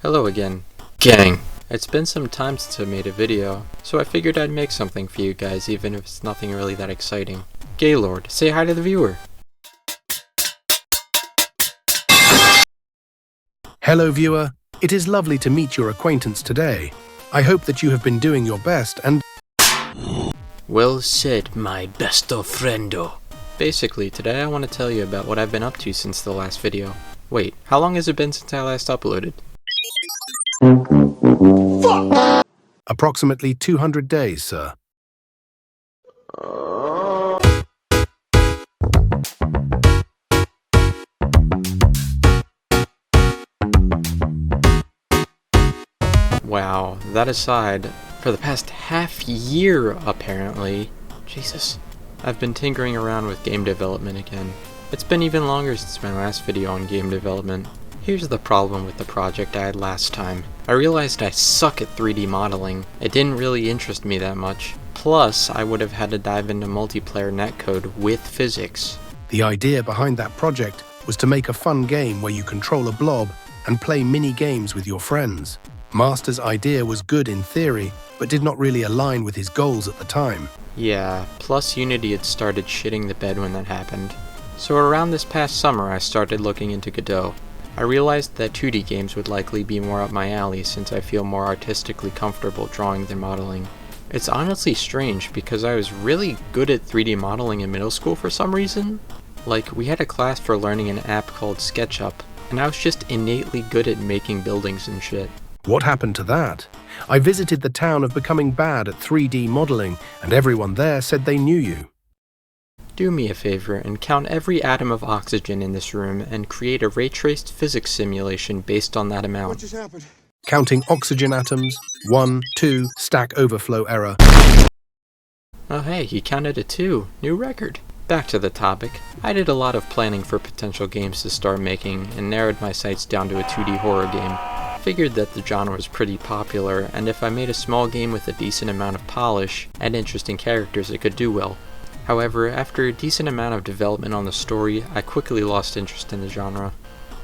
Hello again, gang. It's been some time since I made a video, so I figured I'd make something for you guys even if it's nothing really that exciting. Gaylord, say hi to the viewer. Hello viewer, it is lovely to meet your acquaintance today. I hope that you have been doing your best and... Well said, my besto friendo. Basically, today I want to tell you about what I've been up to since the last video. Wait, how long has it been since I last uploaded? Approximately 200 days, sir. Wow, that aside, for the past half year apparently, Jesus, I've been tinkering around with game development again. It's been even longer since my last video on game development. Here's the problem with the project I had last time. I realized I suck at 3D modeling. It didn't really interest me that much. Plus, I would have had to dive into multiplayer netcode with physics. The idea behind that project was to make a fun game where you control a blob and play mini games with your friends. Master's idea was good in theory, but did not really align with his goals at the time. Yeah, plus Unity had started shitting the bed when that happened. So around this past summer I started looking into Godot. I realized that 2D games would likely be more up my alley since I feel more artistically comfortable drawing than modeling. It's honestly strange because I was really good at 3D modeling in middle school for some reason. Like, we had a class for learning an app called SketchUp, and I was just innately good at making buildings and shit. What happened to that? I visited the town of becoming bad at 3D modeling, and everyone there said they knew you. Do me a favor and count every atom of oxygen in this room and create a ray-traced physics simulation based on that amount. What just happened? Counting oxygen atoms. 1, 2, Stack Overflow error. Oh hey, he counted a 2. New record. Back to the topic. I did a lot of planning for potential games to start making and narrowed my sights down to a 2D horror game. Figured that the genre was pretty popular, and if I made a small game with a decent amount of polish and interesting characters, it could do well. However, after a decent amount of development on the story, I quickly lost interest in the genre.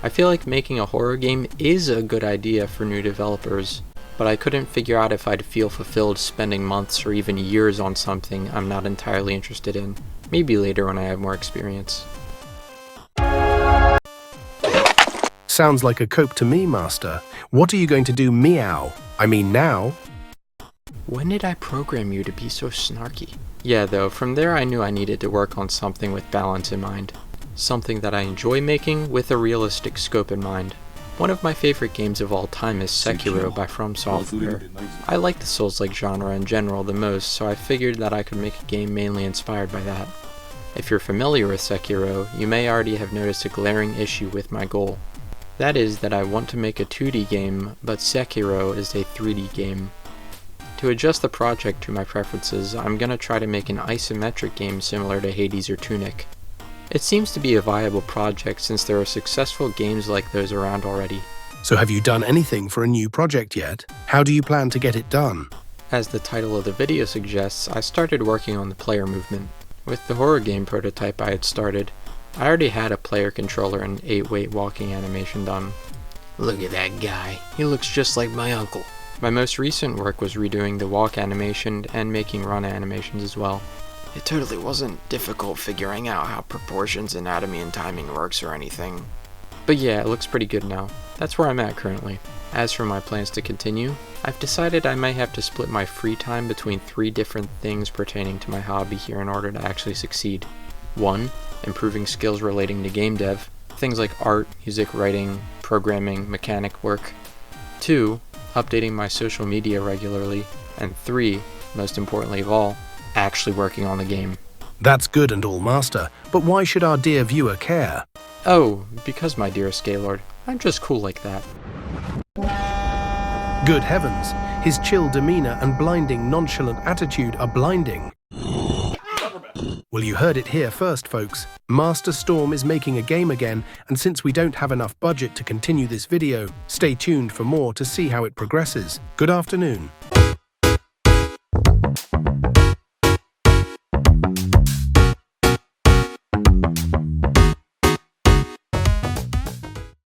I feel like making a horror game is a good idea for new developers, but I couldn't figure out if I'd feel fulfilled spending months or even years on something I'm not entirely interested in. Maybe later when I have more experience. Sounds like a cope to me, Master. What are you going to do now? When did I program you to be so snarky? Yeah, though, from there I knew I needed to work on something with balance in mind. Something that I enjoy making with a realistic scope in mind. One of my favorite games of all time is Sekiro by From Software. I like the Souls-like genre in general the most, so I figured that I could make a game mainly inspired by that. If you're familiar with Sekiro, you may already have noticed a glaring issue with my goal. That is that I want to make a 2D game, but Sekiro is a 3D game. To adjust the project to my preferences, I'm gonna try to make an isometric game similar to Hades or Tunic. It seems to be a viable project since there are successful games like those around already. So have you done anything for a new project yet? How do you plan to get it done? As the title of the video suggests, I started working on the player movement. With the horror game prototype I had started, I already had a player controller and 8-weight walking animation done. Look at that guy, he looks just like my uncle. My most recent work was redoing the walk animation and making run animations as well. It totally wasn't difficult figuring out how proportions, anatomy, and timing works or anything. But yeah, it looks pretty good now. That's where I'm at currently. As for my plans to continue, I've decided I might have to split my free time between 3 different things pertaining to my hobby here in order to actually succeed. 1. Improving skills relating to game dev, things like art, music, writing, programming, mechanic work. 2. Updating my social media regularly, and 3, most importantly of all, actually working on the game. That's good and all, Master, but why should our dear viewer care? Oh, because my dearest Gaylord, I'm just cool like that. Good heavens, his chill demeanor and blinding nonchalant attitude are blinding. Well, you heard it here first, folks. Master Storm is making a game again, and since we don't have enough budget to continue this video, stay tuned for more to see how it progresses. Good afternoon.